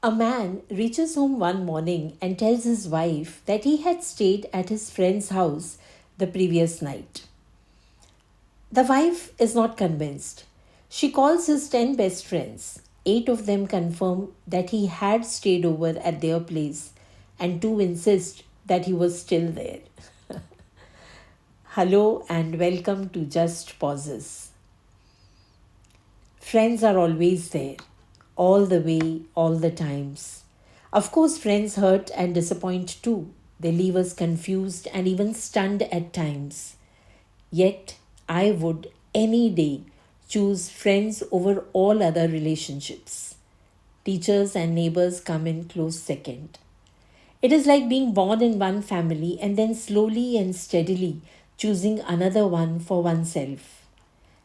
A man reaches home one morning and tells his wife that he had stayed at his friend's house the previous night. The wife is not convinced. She calls his 10 best friends. 8 of them confirm that he had stayed over at their place, and 2 insist that he was still there. Hello and welcome to Just Pauses. Friends are always there, all the way, all the times. Of course, friends hurt and disappoint too. They leave us confused and even stunned at times. Yet, I would any day choose friends over all other relationships. Teachers and neighbors come in close second. It is like being born in one family and then slowly and steadily choosing another one for oneself.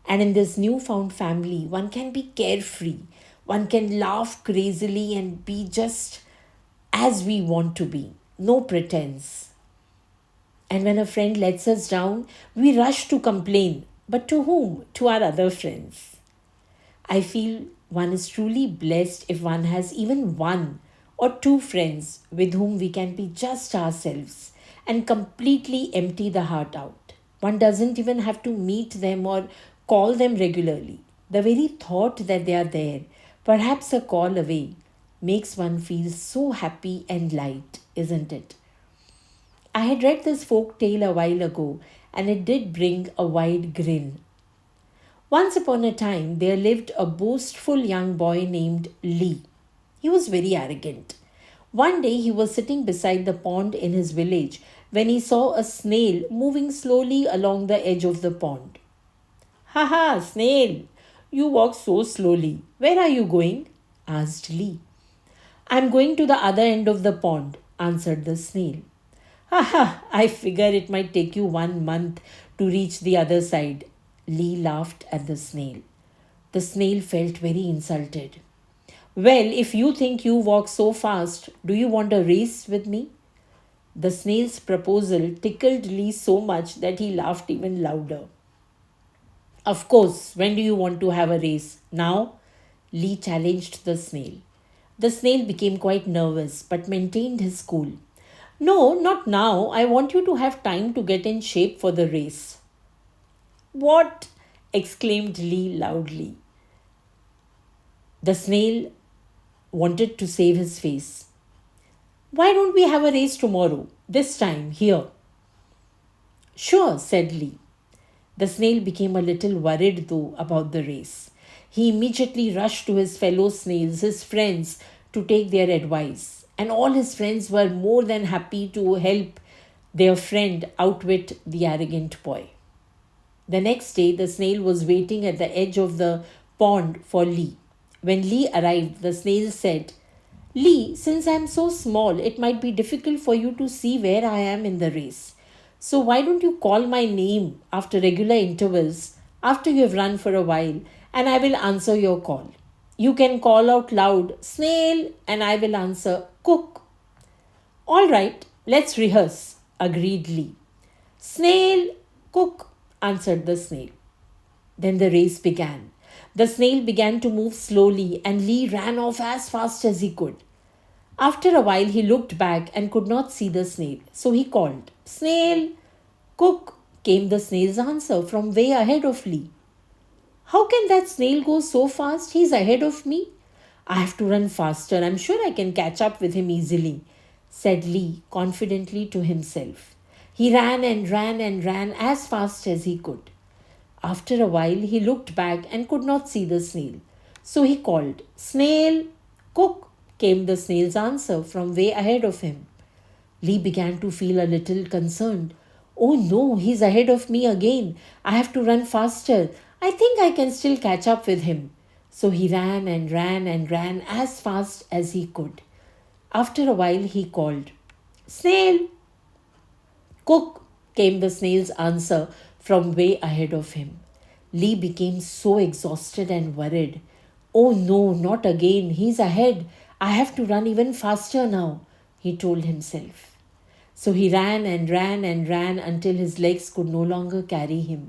And in this newfound family, one can be carefree, one can laugh crazily and be just as we want to be. No pretense. And when a friend lets us down, we rush to complain. But to whom? To our other friends. I feel one is truly blessed if one has even one or two friends with whom we can be just ourselves and completely empty the heart out. One doesn't even have to meet them or call them regularly. The very thought that they are there, perhaps a call away, makes one feel so happy and light, isn't it? I had read this folk tale a while ago and it did bring a wide grin. Once upon a time, there lived a boastful young boy named Lee. He was very arrogant. One day, he was sitting beside the pond in his village when he saw a snail moving slowly along the edge of the pond. "Ha ha, snail! You walk so slowly. Where are you going?" asked Lee. "I'm going to the other end of the pond," answered the snail. "Ha ha, I figure it might take you 1 month to reach the other side." Lee laughed at the snail. The snail felt very insulted. "Well, if you think you walk so fast, do you want a race with me?" The snail's proposal tickled Lee so much that he laughed even louder. "Of course, when do you want to have a race? Now?" Lee challenged the snail. The snail became quite nervous but maintained his cool. "No, not now. I want you to have time to get in shape for the race." "What?" exclaimed Lee loudly. The snail wanted to save his face. "Why don't we have a race tomorrow? This time, here." "Sure," said Lee. The snail became a little worried though about the race. He immediately rushed to his fellow snails, his friends, to take their advice. And all his friends were more than happy to help their friend outwit the arrogant boy. The next day, the snail was waiting at the edge of the pond for Lee. When Lee arrived, the snail said, "Lee, since I am so small, it might be difficult for you to see where I am in the race. So why don't you call my name after regular intervals, after you have run for a while, and I will answer your call. You can call out loud, 'Snail,' and I will answer, 'Cook.'" "All right, let's rehearse," agreed Lee. "Snail, cook," answered the snail. Then the race began. The snail began to move slowly, and Lee ran off as fast as he could. After a while, he looked back and could not see the snail, so he called, "Snail, cook," came the snail's answer from way ahead of Lee. "How can that snail go so fast? He's ahead of me. I have to run faster. I'm sure I can catch up with him easily," said Lee confidently to himself. He ran and ran and ran as fast as he could. After a while, he looked back and could not see the snail. So he called, "Snail, cook," came the snail's answer from way ahead of him. Lee began to feel a little concerned. "Oh no, he's ahead of me again. I have to run faster. I think I can still catch up with him." So he ran and ran and ran as fast as he could. After a while, he called, "Snail, cook," came the snail's answer from way ahead of him. Lee became so exhausted and worried. "Oh no, not again. He's ahead. I have to run even faster now," he told himself. So he ran and ran and ran until his legs could no longer carry him.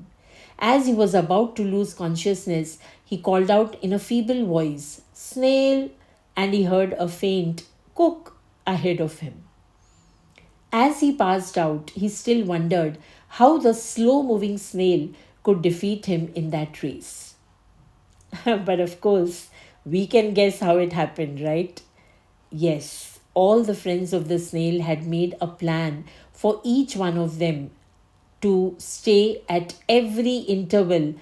As he was about to lose consciousness, he called out in a feeble voice, "Snail," and he heard a faint cook ahead of him. As he passed out, he still wondered how the slow moving snail could defeat him in that race. But of course, we can guess how it happened, right? Yes, all the friends of the snail had made a plan for each one of them to stay at every interval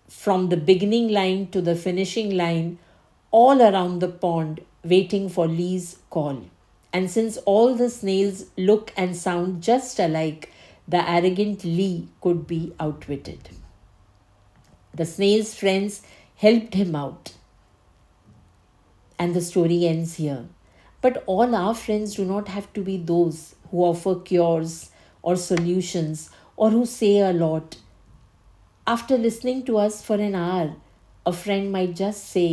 from the beginning line to the finishing line, all around the pond, waiting for Lee's call. And since all the snails look and sound just alike, the arrogant Lee could be outwitted. The snail's friends helped him out, and the story ends here. But all our friends do not have to be those who offer cures or solutions or who say a lot. After listening to us for an hour, a friend might just say,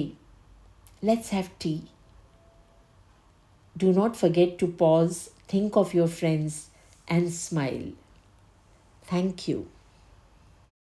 "Let's have tea." Do not forget to pause, think of your friends, and smile. Thank you.